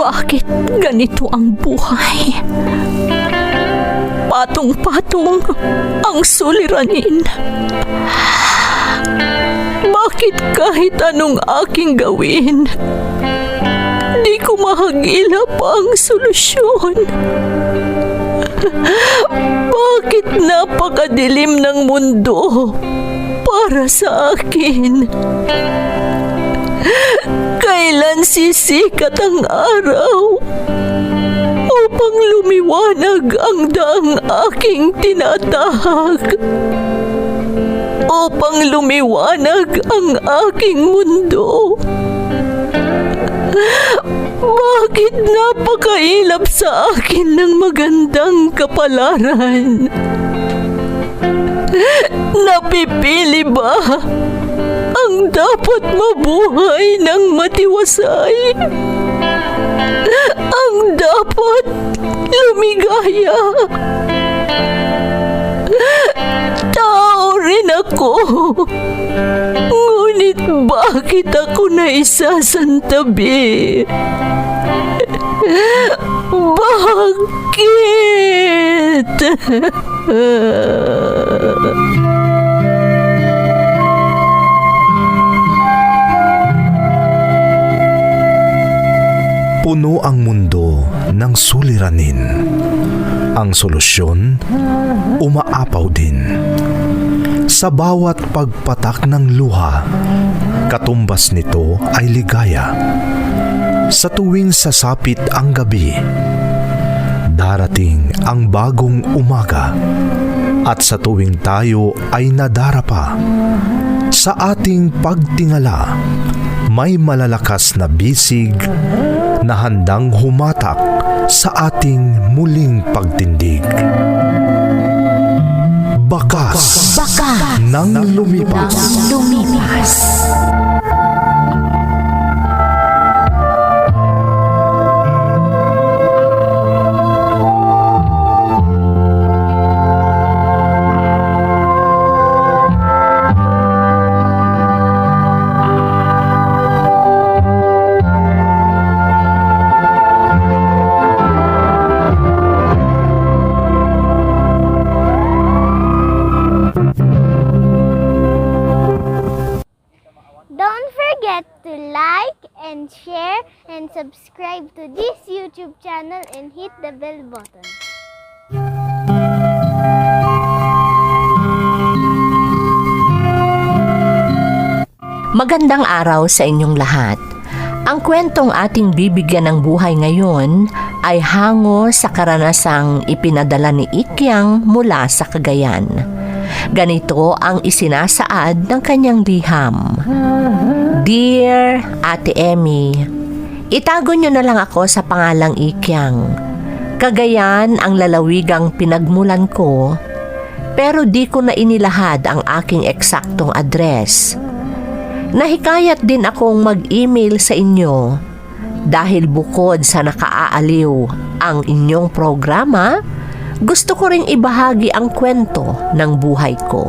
Bakit ganito ang buhay? Patong-patong ang suliranin. Bakit kahit anong aking gawin, di ko mahagilap ang solusyon? Bakit napakadilim ng mundo para sa akin? Kailan sisikat ang araw upang lumiwanag ang daang aking tinatahak? Upang lumiwanag ang aking mundo? Bakit napakailap sa akin ng magandang kapalaran? Napipili ba ang dapat mabuhay ng matiwasay? Ang dapat lumigaya? Tao rin ako. Ngunit bakit ako naisasantabi? Bakit? Puno ang mundo ng suliranin. Ang solusyon, umaapaw din. Sa bawat pagpatak ng luha, katumbas nito ay ligaya. Sa tuwing sasapit ang gabi, darating ang bagong umaga. At sa tuwing tayo ay nadarapa, sa ating pagtingala, may malalakas na bisig na handang humatak sa ating muling pagtindig. Bakas ng lumipas. Don't forget to like and share and subscribe to this YouTube channel and hit the bell button. Magandang araw sa inyong lahat. Ang kwentong ating bibigyan ng buhay ngayon ay hango sa karanasang ipinadala ni Ikyang mula sa Cagayan. Ganito ang isinasaad ng kanyang liham. Dear Ate Emmy, itago niyo na lang ako sa pangalang Ikyang. Cagayan ang lalawigang pinagmulan ko, pero di ko na inilahad ang aking eksaktong address. Nahikayat din akong mag-email sa inyo dahil bukod sa nakaaaliw ang inyong programa, gusto ko ring ibahagi ang kwento ng buhay ko.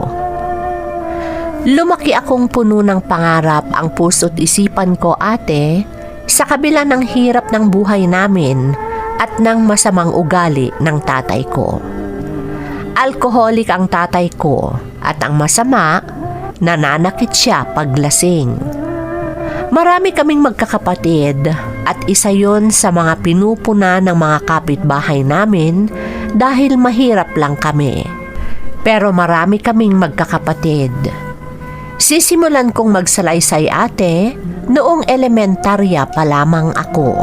Lumaki akong puno ng pangarap ang puso't isipan ko, ate, sa kabila ng hirap ng buhay namin at ng masamang ugali ng tatay ko. Alkoholik ang tatay ko at ang masama, nananakit siya paglasing. Marami kaming magkakapatid at isa yon sa mga pinupuna ng mga kapitbahay namin dahil mahirap lang kami. Pero marami kaming magkakapatid. Sisimulan kong magsalaysay, ate, noong elementarya pa lamang ako.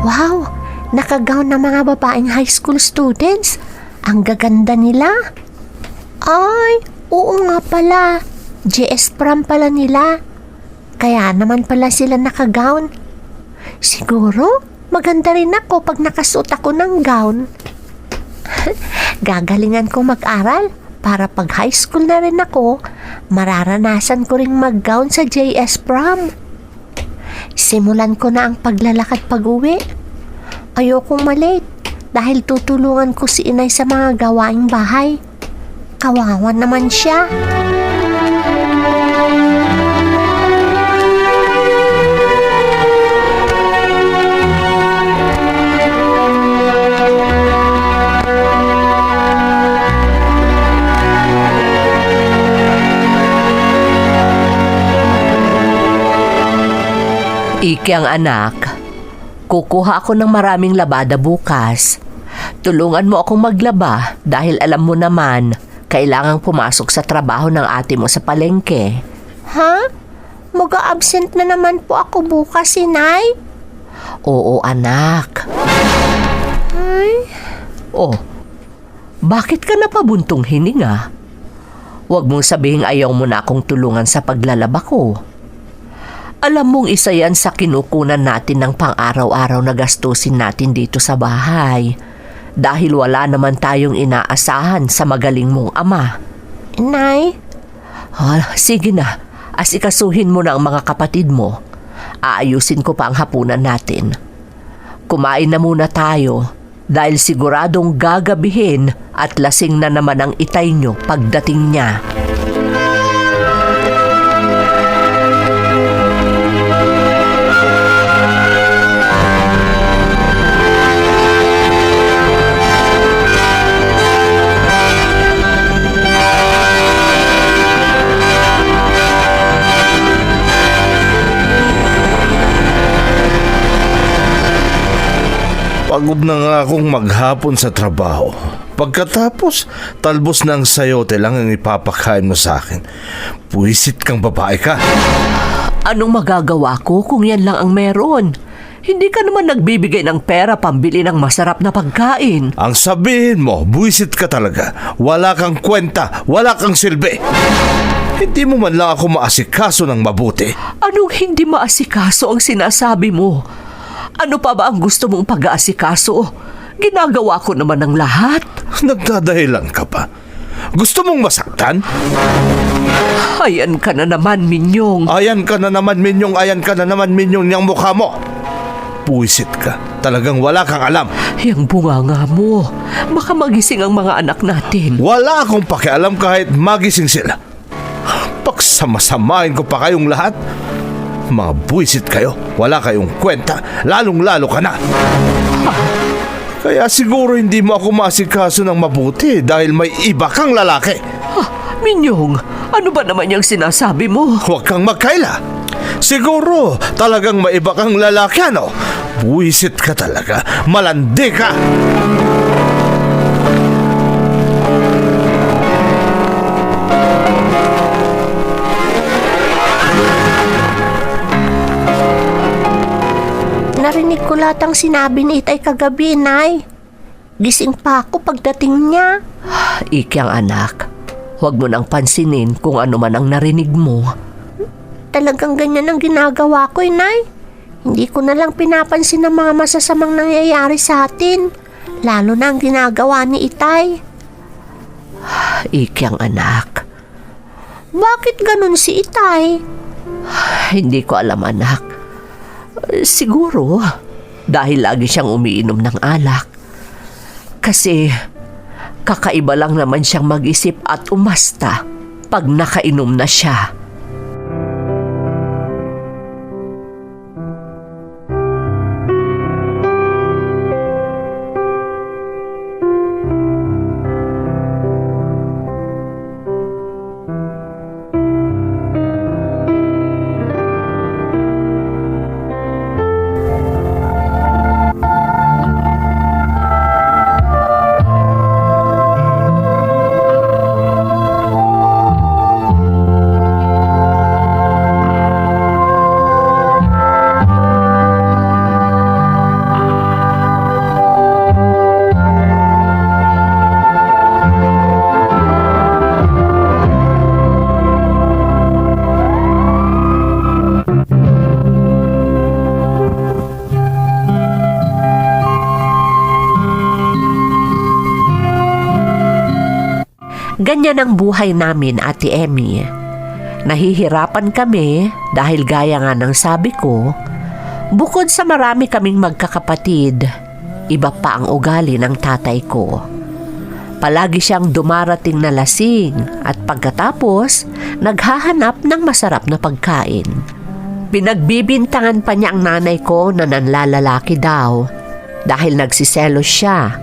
Wow! Nakagawn ng mga babaeng high school students. Ang gaganda nila. Ay, oo nga pala. JS prom pala nila. Kaya naman pala sila nakagawn. Siguro, maganda rin ako pag nakasuot ako ng gown. Gagalingan kong mag-aral para pag high school na rin ako, mararanasan ko ring mag-gown sa JS prom. Simulan ko na ang paglalakad pag-uwi. Ayokong malate dahil tutulungan ko si inay sa mga gawaing bahay. Kawawa naman siya. Iki ang anak, kukuha ako ng maraming labada bukas. Tulungan mo akong maglaba dahil alam mo naman, kailangang pumasok sa trabaho ng ate mo sa palengke. Ha? Mag-a-absent na naman po ako bukas, inay? Oo, anak. Ay? Oh, bakit ka napabuntong hininga? Huwag mong sabihing ayaw mo na akong tulungan sa paglalaba ko. Alam mong isa yan sa kinukunan natin ng pang-araw-araw na gastusin natin dito sa bahay. Dahil wala naman tayong inaasahan sa magaling mong ama. Inay? Sige na, asikasuhin mo na ang mga kapatid mo. Aayusin ko pa ang hapunan natin. Kumain na muna tayo dahil siguradong gagabihin at lasing na naman ang itay nyo pagdating niya. Pagod na nga akong maghapon sa trabaho. Pagkatapos, talbos ng sayote lang ang ipapakain mo sa akin. Puwisit kang babae ka. Anong magagawa ko kung yan lang ang meron? Hindi ka naman nagbibigay ng pera pambili ng masarap na pagkain. Ang sabihin mo, buwisit ka talaga. Wala kang kwenta, wala kang silbi. Hindi mo man lang ako maasikaso ng mabuti. Anong hindi maasikaso ang sinasabi mo? Ano pa ba ang gusto mong pag-aasikaso? Ginagawa ko naman ang lahat. Nagdadahilan ka pa. Gusto mong masaktan? Ayan ka na naman, Minyong. Ayan ka na naman, Minyong. Ayan ka na naman, Minyong, niyang mukha mo. Puwisit ka. Talagang wala kang alam. Yang bunganga mo. Baka magising ang mga anak natin. Wala akong pakialam kahit magising sila. Pagsamasamahin ko pa kayong lahat. Mga buwisit kayo. Wala kayong kwenta. Lalong-lalo ka na. Kaya siguro hindi mo ako masikaso ng mabuti dahil may iba kang lalaki. Minyong, ano ba naman yung sinasabi mo? Huwag kang magkaila. Siguro talagang may iba kang lalaki, ano? Buwisit ka talaga. Malandi ka. Narinig ko lahat ang sinabi ni Itay kagabi, Nay. Gising pa ako pagdating niya. Iki ang anak. Huwag mo nang pansinin kung ano man ang narinig mo. Talagang ganyan ang ginagawa ko, Nay. Hindi ko na lang pinapansin ang mga masasamang nangyayari sa atin. Lalo na ang ginagawa ni Itay. Iki ang anak. Bakit ganun si Itay? Hindi ko alam, anak. Siguro, dahil lagi siyang umiinom ng alak. Kasi, kakaiba lang naman siyang mag-isip at umasta pag nakainom na siya. Ganyan ang buhay namin, Ate Emmy. Nahihirapan kami dahil gaya nga ng sabi ko, Bukod sa marami kaming magkakapatid, iba pa ang ugali ng tatay ko. Palagi siyang dumarating na lasing at pagkatapos, naghahanap ng masarap na pagkain. Pinagbibintangan pa niya ang nanay ko na nanlalalaki daw dahil nagsiselos siya.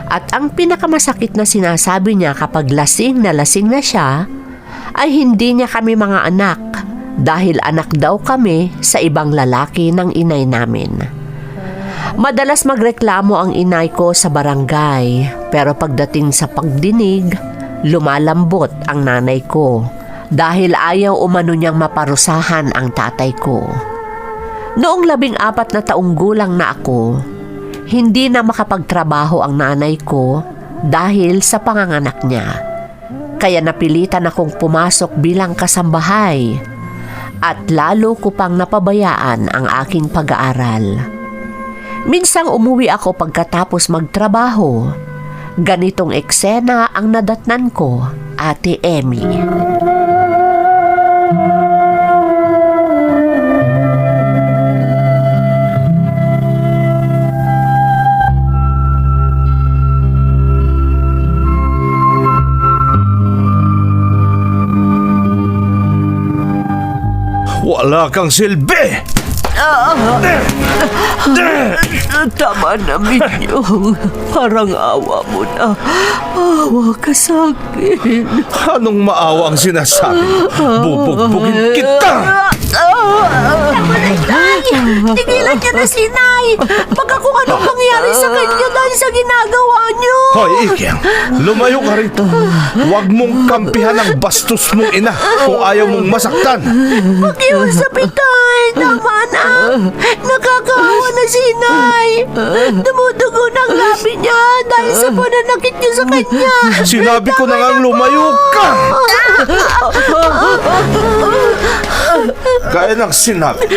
At ang pinakamasakit na sinasabi niya kapag lasing na siya ay hindi niya kami mga anak dahil anak daw kami sa ibang lalaki ng inay namin. Madalas magreklamo ang inay ko sa barangay pero pagdating sa pagdinig, lumalambot ang nanay ko dahil ayaw umano niyang maparusahan ang tatay ko. Noong 14 na taong gulang na ako, hindi na makapagtrabaho ang nanay ko dahil sa panganganak niya. Kaya napilitan akong pumasok bilang kasambahay at lalo ko pang napabayaan ang aking pag-aaral. Minsang umuwi ako pagkatapos magtrabaho. Ganitong eksena ang nadatnan ko, Ate Emmy. Wala kang silbi! Tama na, Minyong. Parang awa mo na. Awa ka sa akin. Anong maawa ang sinasabi? Bubugbugin kita! Tama na, Inay! Tigilan niya na si Inay! Baka kung anong mangyari sa kanya dahil sa ginagawa niyo! Hoy, Ikyang! Lumayo ka rito! Huwag mong kampihan ang bastos mong ina kung ayaw mong masaktan! Pakiusap, Itay! Tama na! Nakakaawa na si Inay! Dumudugo na ang labi niya dahil sa pananakit niyo sa kanya! Sinabi ko na ngang lumayo ka! Kaya nang sinabi,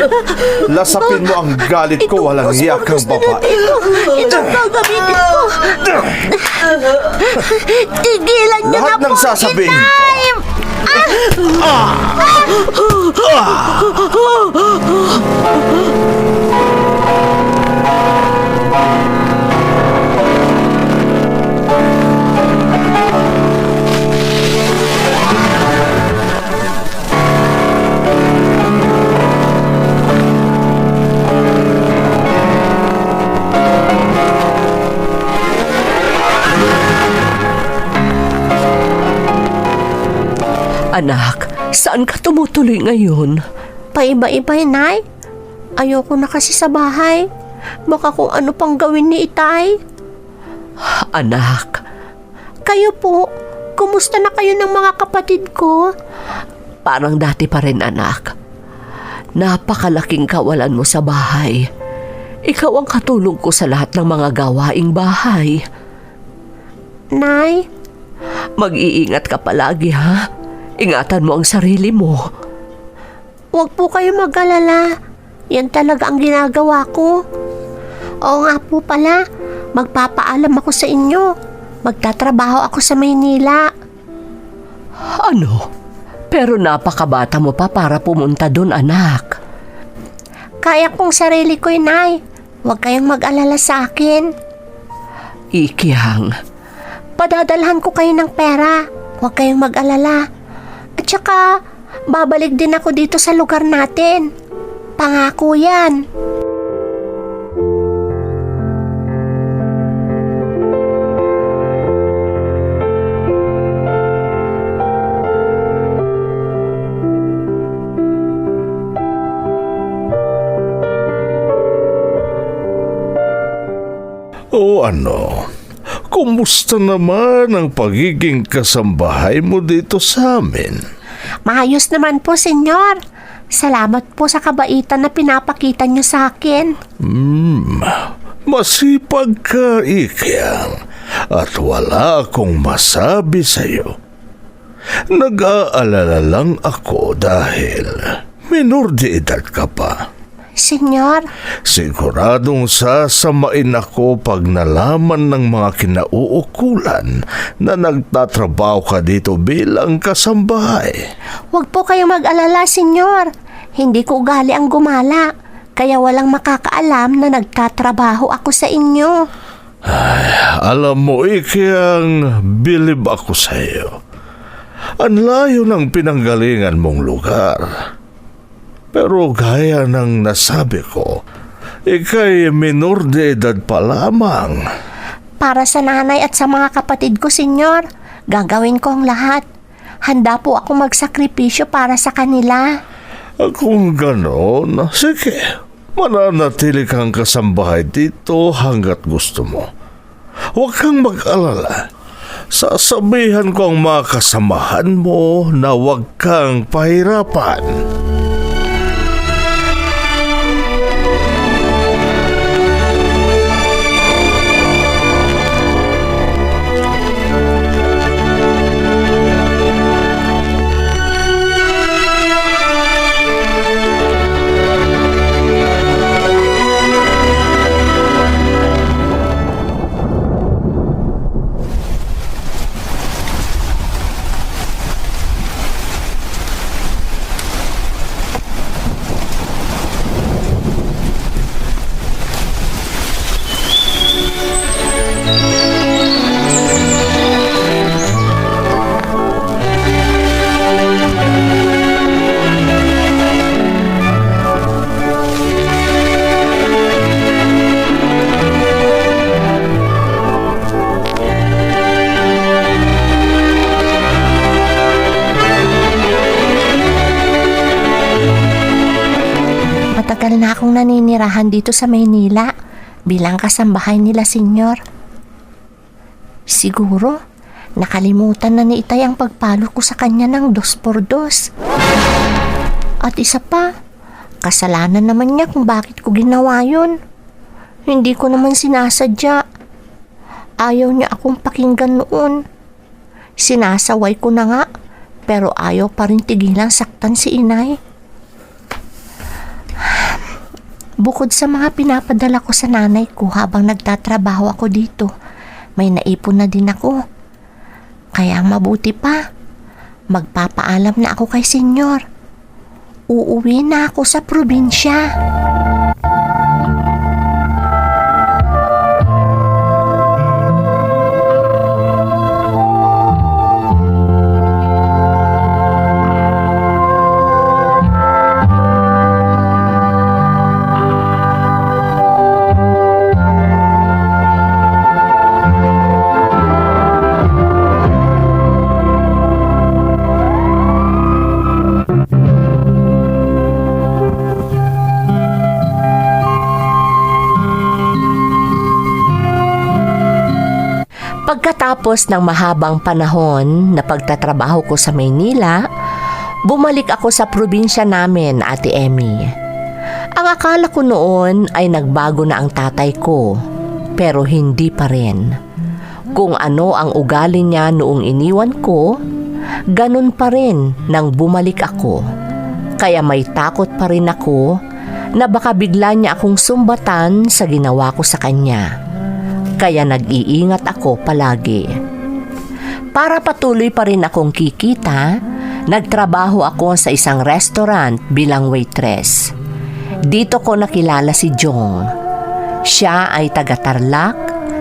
lasapin mo ang galit ko, walang iyakang babae. Ito gagamitin ko! Tigilan niyo na Lahat ng po, sasabihin ko. Inay! Anak, saan ka tumutuloy ngayon? Paiba-iba, Inay. Ayoko na kasi sa bahay. Baka kung ano pang gawin ni Itay. Anak, Kayo po, kumusta na kayo ng mga kapatid ko? parang dati pa rin, anak. Napakalaking kawalan mo sa bahay. Ikaw ang katulong ko sa lahat ng mga gawaing bahay. Nay, Mag-iingat ka palagi, ha? Ingatan mo ang sarili mo. huwag po kayo mag-alala. Yan talaga ang ginagawa ko. Oo nga po pala, magpapaalam ako sa inyo. Magtatrabaho ako sa Maynila. Ano? Pero napakabata mo pa para pumunta doon, anak. Kaya kong sarili ko, Nay. Huwag kayong mag-alala sa akin. Ikyang, Padadalhan ko kayo ng pera. Huwag kayong mag-alala. At saka, babalik din ako dito sa lugar natin. Pangako yan. O ano? Kumusta naman ang pagiging kasambahay mo dito sa amin? Maayos naman po, senyor. Salamat po sa kabaitan na pinapakita niyo sa akin. Masipag ka, Ikyang, at wala akong masabi sa'yo. Nag-aalala lang ako dahil minor de edad ka pa. Senyor, Siguradong sasamain ako pag nalaman ng mga kinauukulan na nagtatrabaho ka dito bilang kasambahay. huwag po kayong mag-alala, senyor. Hindi ko ugali ang gumala. Kaya walang makakaalam na nagtatrabaho ako sa inyo. Alam mo, Ikyang, bilib ako sa iyo. Ang layo ng pinanggalingan mong lugar. Pero gaya ng nasabi ko, ika'y minor de edad pa lamang. Para sa nanay at sa mga kapatid ko, senyor, gagawin ko ang lahat. Handa po ako magsakripisyo para sa kanila. Kung ganon, sige, mananatili kang kasambahay dito hanggat gusto mo. Huwag kang mag-alala. Sasabihan ko ang mga kasamahan mo na huwag kang pahirapan. Matagal na akong naninirahan dito sa Maynila bilang kasambahay nila, senyor. Siguro, nakalimutan na ni Itay ang pagpalo ko sa kanya ng 2x2. At isa pa, kasalanan naman niya kung bakit ko ginawa yun. Hindi ko naman sinasadya. Ayaw niya akong pakinggan noon. Sinasaway ko na nga, pero ayaw pa rin tigilang saktan si inay. Bukod sa mga pinapadala ko sa nanay ko habang nagtatrabaho ako dito, may naipon na din ako. Kaya mabuti pa, magpapaalam na ako kay senyor. Uuwi na ako sa probinsya. Pagkatapos ng mahabang panahon na pagtatrabaho ko sa Maynila, bumalik ako sa probinsya namin, Ate Emmy. Ang akala ko noon ay nagbago na ang tatay ko, pero hindi pa rin. Kung ano ang ugali niya noong iniwan ko, ganun pa rin nang bumalik ako. Kaya may takot pa rin ako na baka bigla niya akong sumbatan sa ginawa ko sa kanya. Kaya nag-iingat ako palagi. Para patuloy pa rin akong kikita, nagtrabaho ako sa isang restaurant bilang waitress. Dito ko nakilala si Jong. Siya ay taga-Tarlac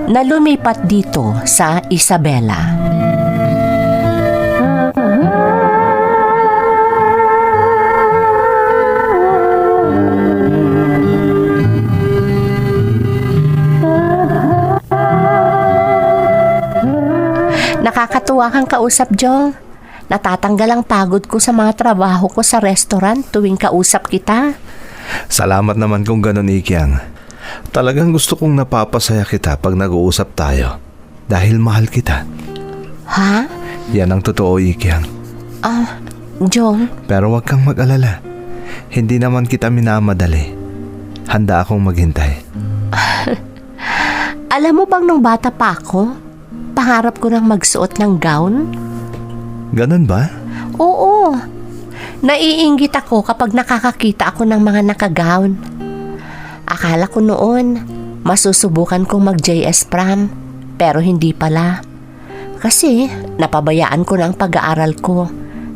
na lumipat dito sa Isabela. Nakakatuwa kang kausap, Jong. Natatanggal ang pagod ko sa mga trabaho ko sa restaurant tuwing kausap kita. Salamat naman kung ganun, Ikyang. Talagang gusto kong napapasaya kita pag nag-uusap tayo. Dahil mahal kita. Ha? Yan ang totoo, Ikyang. Jong? Pero wag kang mag-alala. Hindi naman kita minamadali. Handa akong maghintay. Alam mo bang nung bata pa ako, pangarap ko nang magsuot ng gown? Ganun ba? Oo. Naiinggit ako kapag nakakakita ako ng mga nakagown. Akala ko noon, masusubukan kong mag-JS prom, pero hindi pala. Kasi napabayaan ko na ang pag-aaral ko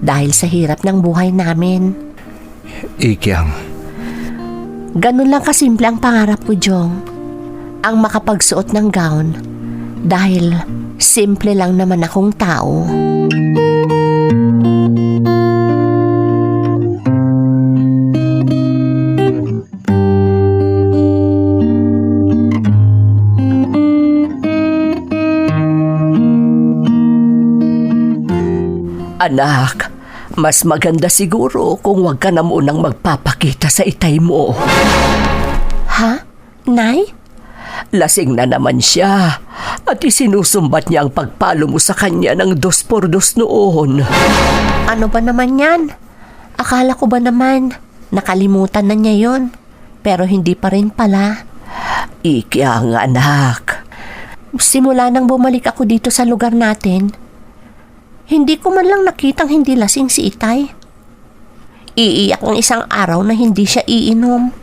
dahil sa hirap ng buhay namin. Ikyang, Ganun lang kasimple ang pangarap ko, Jong. Ang makapagsuot ng gown. Dahil simple lang naman akong tao. Anak, mas maganda siguro kung wag ka na munang magpapakita sa itay mo. Ha? Nay? Lasing na naman siya at isinusumbat niya ang pagpalo mo sa kanya ng 2x2 noon. Ano ba naman yan? Akala ko ba naman nakalimutan na niya yon? Pero hindi pa rin pala. Ikyang anak. Simula nang bumalik ako dito sa lugar natin, hindi ko man lang nakitang hindi lasing si Itay. Iiyak ang isang araw na hindi siya iinom.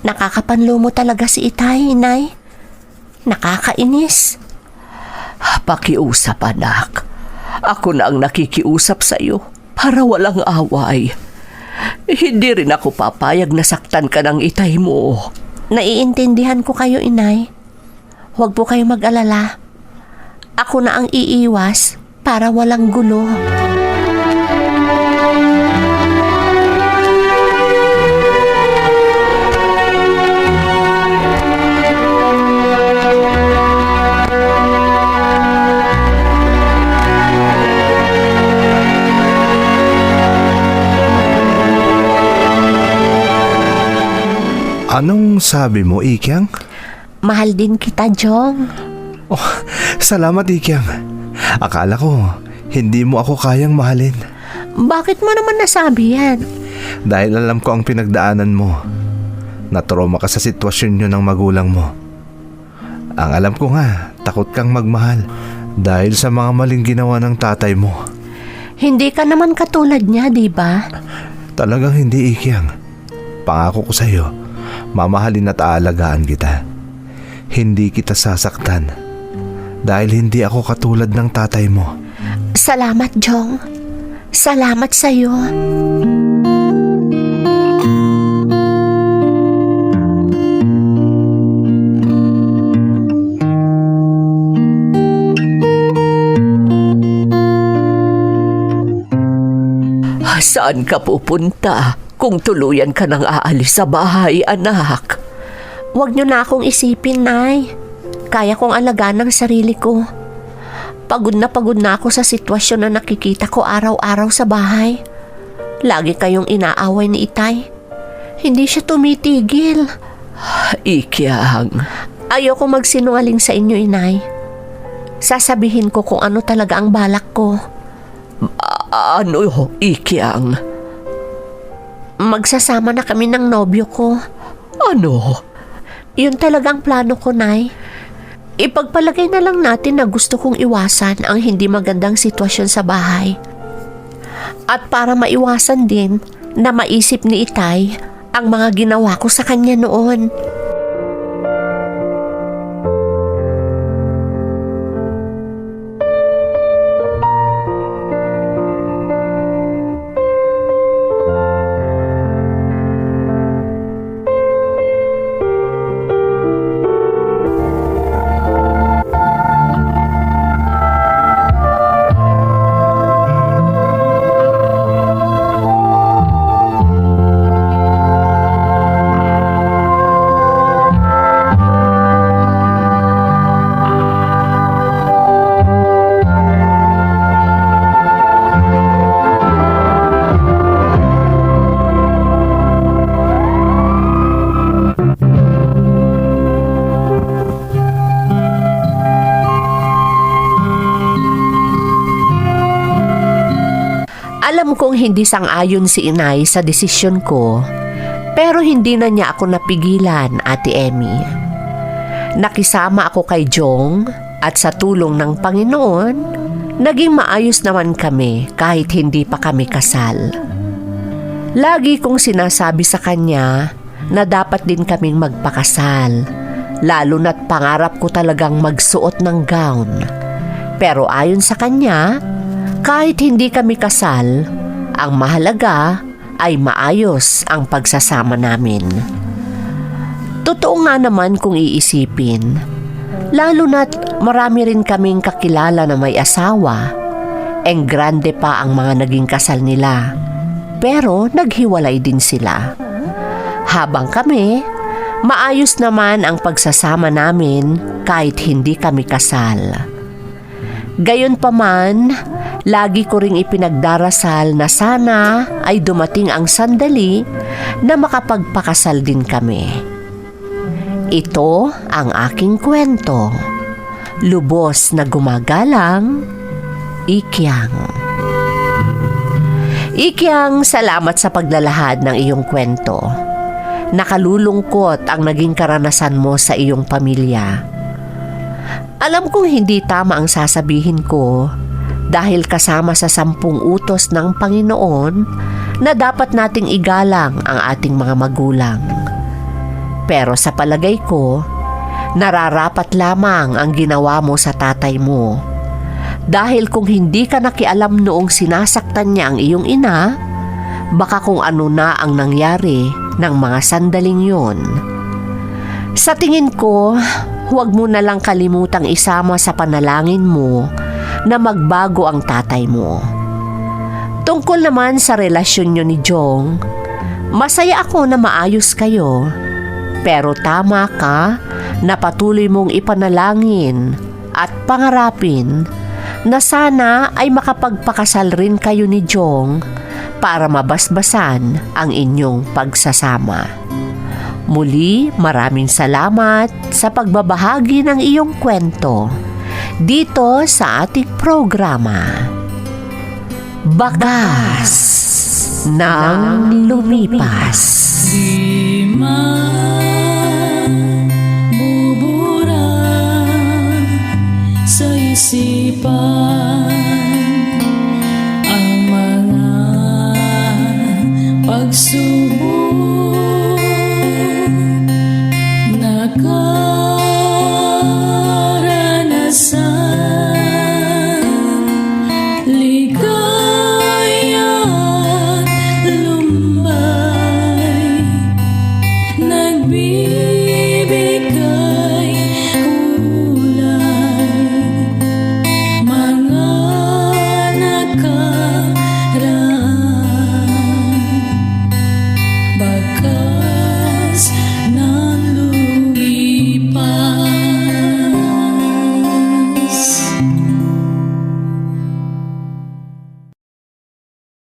Nakakapanlo mo talaga si Itay, Inay. Nakakainis. Pakiusap, anak. Ako na ang nakikiusap sa iyo para walang away. Hindi rin ako papayag na saktan ka ng itay mo. Naiintindihan ko kayo, Inay. Huwag po kayo mag-alala. Ako na ang iiwas para walang gulo. Anong sabi mo, Ikyang? Mahal din kita, Jong. Oh, salamat, Ikyang. Akala ko, hindi mo ako kayang mahalin. Bakit mo naman nasabi yan? Dahil alam ko ang pinagdaanan mo. Natrauma ka sa sitwasyon nyo ng magulang mo. Ang alam ko nga, takot kang magmahal dahil sa mga maling ginawa ng tatay mo. Hindi ka naman katulad niya, di ba? Talagang hindi, Ikyang. Pangako ko sa'yo, mamahalin at aalagaan kita. Hindi kita sasaktan dahil hindi ako katulad ng tatay mo. Salamat, Jong. Salamat sa'yo. Saan ka pupunta kung tuluyan ka nang aalis sa bahay, anak? Huwag niyo na akong isipin, Nay. Kaya kong alagaan ang sarili ko. Pagod na ako sa sitwasyon na nakikita ko araw-araw sa bahay. Lagi kayong inaaway ni Itay. Hindi siya tumitigil. Ikyang. Ayoko magsinungaling sa inyo, Inay. Sasabihin ko kung ano talaga ang balak ko. Ano, Ikyang? Magsasama na kami ng nobyo ko. Ano? Yun talagang plano ko, Nay. Ipagpalagay na lang natin na gusto kong iwasan ang hindi magandang sitwasyon sa bahay. At para maiwasan din na maisip ni Itay ang mga ginawa ko sa kanya noon. Alam kong hindi sang-ayon si Inay sa desisyon ko, pero hindi na niya ako napigilan, Ate Emmy. Nakisama ako kay Jong at sa tulong ng Panginoon, naging maayos naman kami kahit hindi pa kami kasal. Lagi kong sinasabi sa kanya na dapat din kaming magpakasal, lalo na't pangarap ko talagang magsuot ng gown. Pero ayon sa kanya, kahit hindi kami kasal, ang mahalaga ay maayos ang pagsasama namin. Totoo nga naman kung iisipin, lalo na't marami rin kaming kakilala na may asawa. Grande pa ang mga naging kasal nila, pero naghiwalay din sila. Habang kami, maayos naman ang pagsasama namin kahit hindi kami kasal. Gayunpaman, lagi ko ring ipinagdarasal na sana ay dumating ang sandali na makapagpakasal din kami. Ito ang aking kwento. Lubos na gumagalang, Ikyang. Ikyang, salamat sa paglalahad ng iyong kwento. Nakalulungkot ang naging karanasan mo sa iyong pamilya. Alam kong hindi tama ang sasabihin ko dahil kasama sa 10 utos ng Panginoon na dapat nating igalang ang ating mga magulang. Pero sa palagay ko, nararapat lamang ang ginawa mo sa tatay mo. Dahil kung hindi ka nakialam noong sinasaktan niya ang iyong ina, baka kung ano na ang nangyari ng mga sandaling yon. Sa tingin ko, huwag mo na lang kalimutang isama sa panalangin mo na magbago ang tatay mo. Tungkol naman sa relasyon niyo ni Jong, masaya ako na maayos kayo. Pero tama ka na patuloy mong ipanalangin at pangarapin na sana ay makapagpakasal rin kayo ni Jong para mabasbasan ang inyong pagsasama. Muli, maraming salamat sa pagbabahagi ng iyong kwento dito sa ating programa, Bakas ng Lumipas. Di man bubura sa isipan ang mga pagsubok.